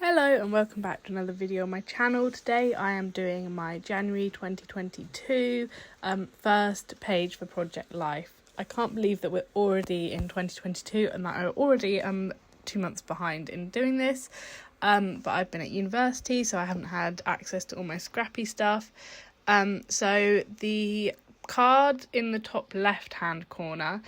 Hello and welcome back to another video on my channel. Today I am doing my January 2022 first page for Project Life. I can't believe that we're already in 2022 and that I'm already 2 months behind in doing this, but I've been at university so I haven't had access to all my scrappy stuff. So the card in the top left hand corner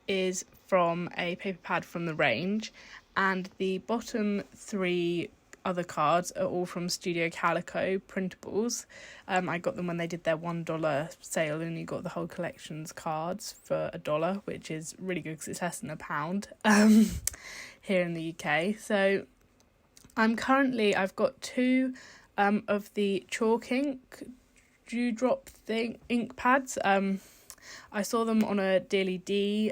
is from a paper pad from the range, and the bottom three other cards are all from Studio Calico printables. I got them when they did their $1 sale and you got the whole collections cards for $1, which is really good because it's less than £1 here in the UK. So I've got two of the chalk ink dewdrop ink pads. I saw them on a Daily D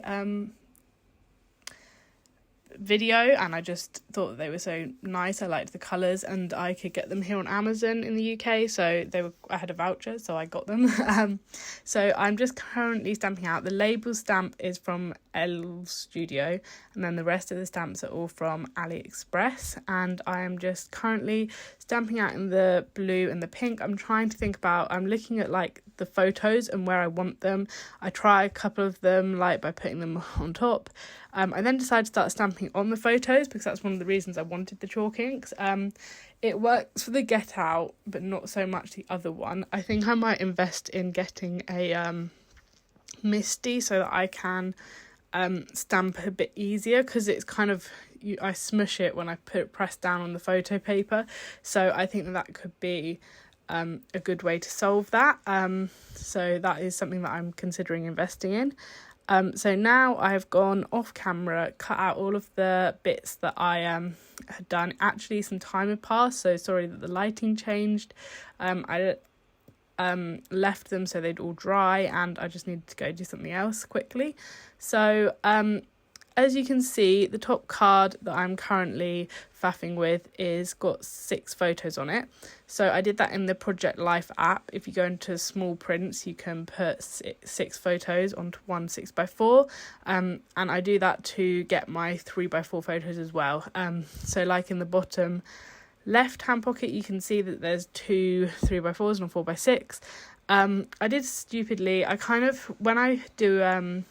video and I just thought that they were so nice. I liked the colours and I could get them here on Amazon in the UK, so I had a voucher, so I got them. So I'm just currently stamping out. The label stamp is from L Studio and then the rest of the stamps are all from AliExpress, and I am just currently stamping out in the blue and the pink. I'm looking at like the photos and where I want them. I try a couple of them like by putting them on top. I then decided to start stamping on the photos because that's one of the reasons I wanted the chalk inks. It works for the Get Out but not so much the other one. I think I might invest in getting a Misty so that I can stamp a bit easier, because it's kind of I smush it when I press down on the photo paper, so I think that could be a good way to solve that. So that is something that I'm considering investing in. So now I've gone off camera, cut out all of the bits that I had done. Actually, some time had passed, so sorry that the lighting changed. I left them so they'd all dry and I just needed to go do something else quickly. So as you can see, the top card that I'm currently faffing with is got 6 photos on it. So I did that in the Project Life app. If you go into small prints, you can put 6 photos onto one 6x4. And I do that to get my 3x4 photos as well. So like in the bottom left hand pocket, you can see that there's 2 3x4s and a 4x6. I did stupidly, when I do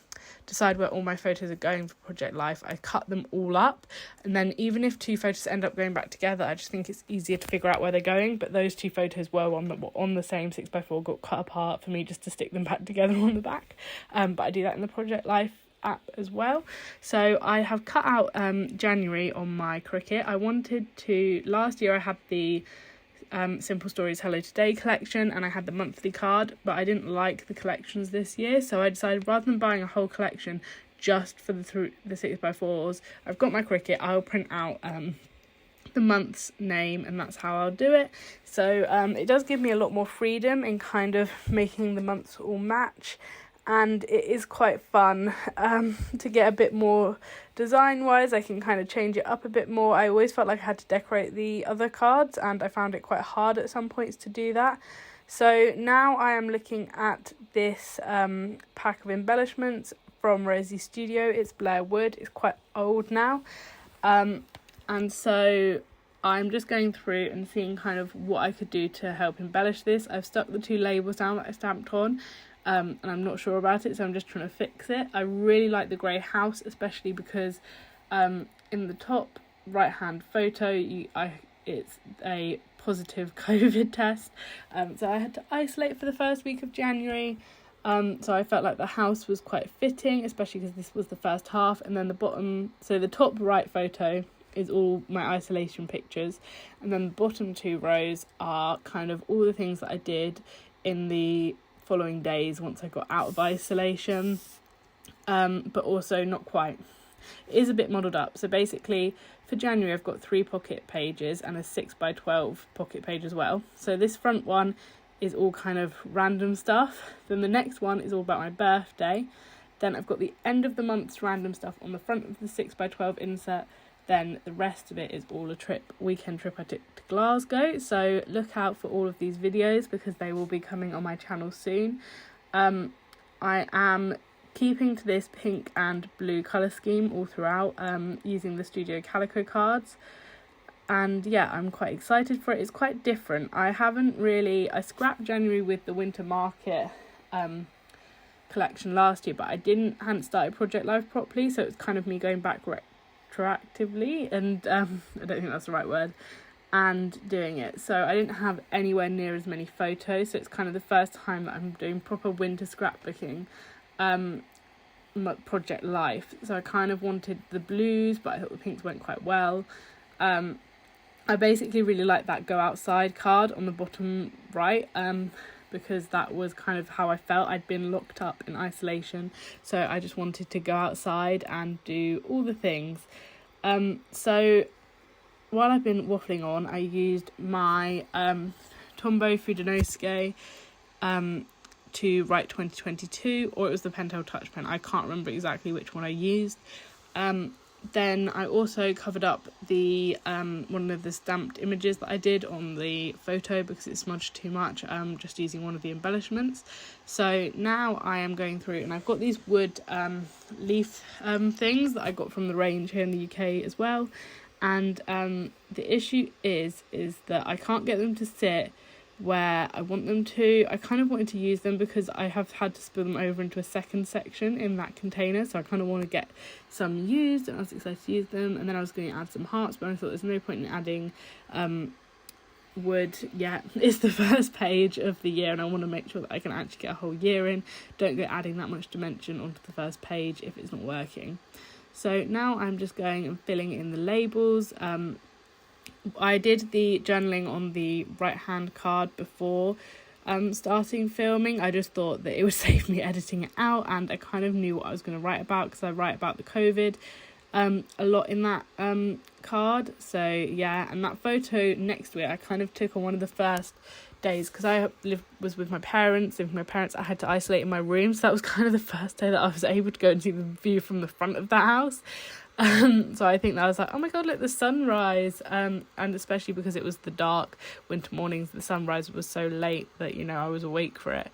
decide where all my photos are going for Project Life, I cut them all up, and then even if 2 photos end up going back together, I just think it's easier to figure out where they're going. But those 2 photos were on the same 6x4, got cut apart for me just to stick them back together on the back. But I do that in the Project Life app as well. So I have cut out January on my Cricut. Last year I had the Simple Stories Hello Today collection and I had the monthly card, but I didn't like the collections this year, so I decided rather than buying a whole collection just for the 6x4s, I've got my Cricut, I'll print out the month's name and that's how I'll do it. So it does give me a lot more freedom in kind of making the months all match, and it is quite fun to get a bit more design wise. I can kind of change it up a bit more. I always felt like I had to decorate the other cards and I found it quite hard at some points to do that. So now I am looking at this pack of embellishments from Rosie Studio. It's Blair Wood. It's quite old now, and so I'm just going through and seeing kind of what I could do to help embellish this. I've stuck the 2 labels down that I stamped on, and I'm not sure about it, so I'm just trying to fix it. I really like the grey house, especially because in the top right hand photo it's a positive COVID test, so I had to isolate for the first week of January, so I felt like the house was quite fitting, especially because this was the first half. And then the top right photo is all my isolation pictures, and then the bottom 2 rows are kind of all the things that I did in the following days once I got out of isolation, but also not quite. It is a bit modelled up. So basically for January I've got 3 pocket pages and a 6x12 pocket page as well. So this front one is all kind of random stuff, then the next one is all about my birthday, then I've got the end of the month's random stuff on the front of the 6x12 insert, then the rest of it is all a weekend trip I took to Glasgow. So look out for all of these videos because they will be coming on my channel soon. I am keeping to this pink and blue colour scheme all throughout, using the Studio Calico cards. And yeah, I'm quite excited for it. It's quite different. I scrapped January with the Winter Market collection last year, but hadn't started Project Life properly, so it's kind of me going back retroactively, and I don't think that's the right word, and doing it. So I didn't have anywhere near as many photos, so it's kind of the first time that I'm doing proper winter scrapbooking, Project Life. So I kind of wanted the blues, but I thought the pinks went quite well. I basically really like that go outside card on the bottom right, because that was kind of how I felt. I'd been locked up in isolation, so I just wanted to go outside and do all the things. So while I've been waffling on, I used my Tombow Fudenosuke to write 2022, or it was the Pentel Touch Pen. I can't remember exactly which one I used. Then I also covered up the one of the stamped images that I did on the photo because it smudged too much, just using one of the embellishments. So now I am going through, and I've got these wood leaf things that I got from the range here in the UK as well. And the issue is that I can't get them to sit where I want them to. I kind of wanted to use them because I have had to spill them over into a second section in that container, so I kind of want to get some used, and I was excited to use them. And then I was going to add some hearts, but I thought there's no point in adding wood yet. It's the first page of the year and I want to make sure that I can actually get a whole year in. Don't go adding that much dimension onto the first page if it's not working. So now I'm just going and filling in the labels. I did the journaling on the right hand card before starting filming. I just thought that it would save me editing it out, and I kind of knew what I was going to write about because I write about the COVID a lot in that card. So yeah, and that photo next to it I kind of took on one of the first days because I was with my parents. I had to isolate in my room, so that was kind of the first day that I was able to go and see the view from the front of that house. So I think that was like, oh my god, look, the sunrise, and especially because it was the dark winter mornings, the sunrise was so late that, you know, I was awake for it.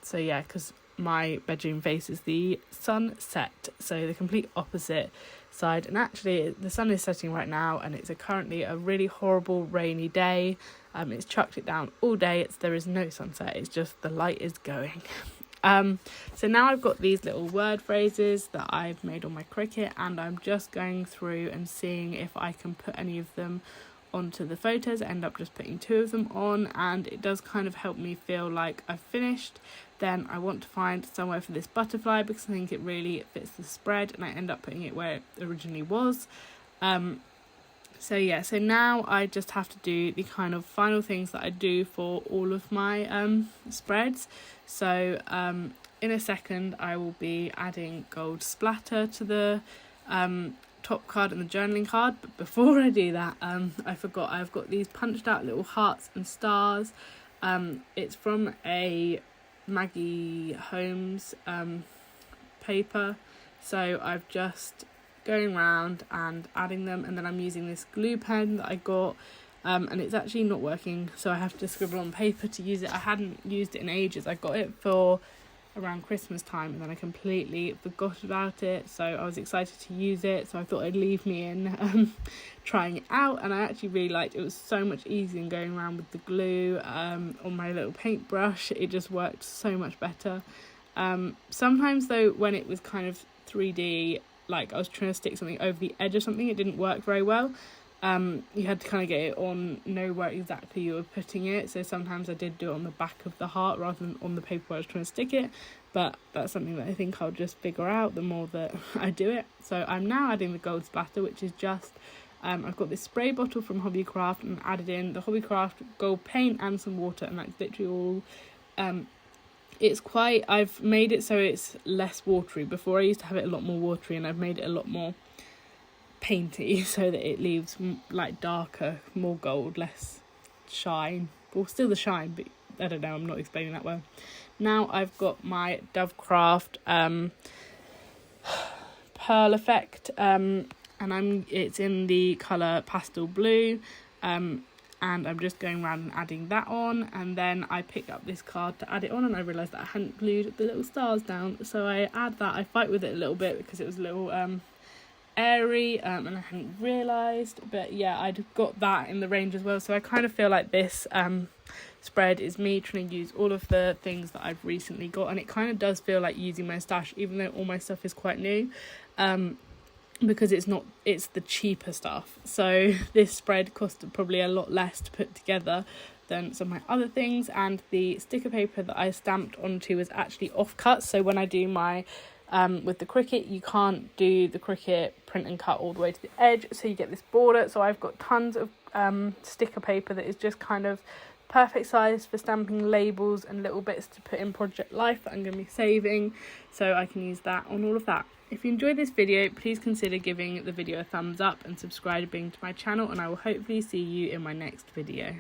So yeah, because my bedroom faces the sunset, so the complete opposite side, and actually the sun is setting right now, and it's currently a really horrible rainy day. It's chucked it down all day. There is no sunset, it's just the light is going. So now I've got these little word phrases that I've made on my Cricut, and I'm just going through and seeing if I can put any of them onto the photos. I end up just putting 2 of them on, and it does kind of help me feel like I've finished. Then I want to find somewhere for this butterfly because I think it really fits the spread, and I end up putting it where it originally was. So yeah, so now I just have to do the kind of final things that I do for all of my spreads. So in a second I will be adding gold splatter to the top card and the journaling card, but before I do that, I forgot I've got these punched out little hearts and stars. It's from a Maggie Holmes paper, so I've just going around and adding them, and then I'm using this glue pen that I got, and it's actually not working, so I have to scribble on paper to use it. I hadn't used it in ages. I got it for around Christmas time, and then I completely forgot about it, so I was excited to use it, so I thought it'd leave me in trying it out, and I actually really liked it. It was so much easier than going around with the glue on my little paintbrush. It just worked so much better. Sometimes though, when it was kind of 3D, like I was trying to stick something over the edge of something, it didn't work very well. You had to kind of get it on, know where exactly you were putting it, so sometimes I did do it on the back of the heart rather than on the paper where I was trying to stick it, but that's something that I think I'll just figure out the more that I do it. So I'm now adding the gold splatter, which is just I've got this spray bottle from Hobbycraft and added in the Hobbycraft gold paint and some water, and that's literally all. I've made it so it's less watery. Before I used to have it a lot more watery, and I've made it a lot more painty so that it leaves like darker, more gold, less shine. Well, still the shine, but I don't know, I'm not explaining that well. Now I've got my Dovecraft Pearl Effect, and it's in the colour pastel blue, and I'm just going around and adding that on, and then I pick up this card to add it on, and I realised that I hadn't glued the little stars down, so I add that. I fight with it a little bit because it was a little airy, and I hadn't realised. But yeah, I'd got that in the range as well, so I kind of feel like this spread is me trying to use all of the things that I've recently got, and it kind of does feel like using my stash, even though all my stuff is quite new, because it's the cheaper stuff. So this spread costed probably a lot less to put together than some of my other things, and the sticker paper that I stamped onto was actually off-cut. So when I do my with the Cricut, you can't do the Cricut print and cut all the way to the edge, so you get this border. So I've got tons of sticker paper that is just kind of perfect size for stamping labels and little bits to put in Project Life that I'm going to be saving, so I can use that on all of that. If you enjoyed this video, please consider giving the video a thumbs up and subscribing to my channel, and I will hopefully see you in my next video.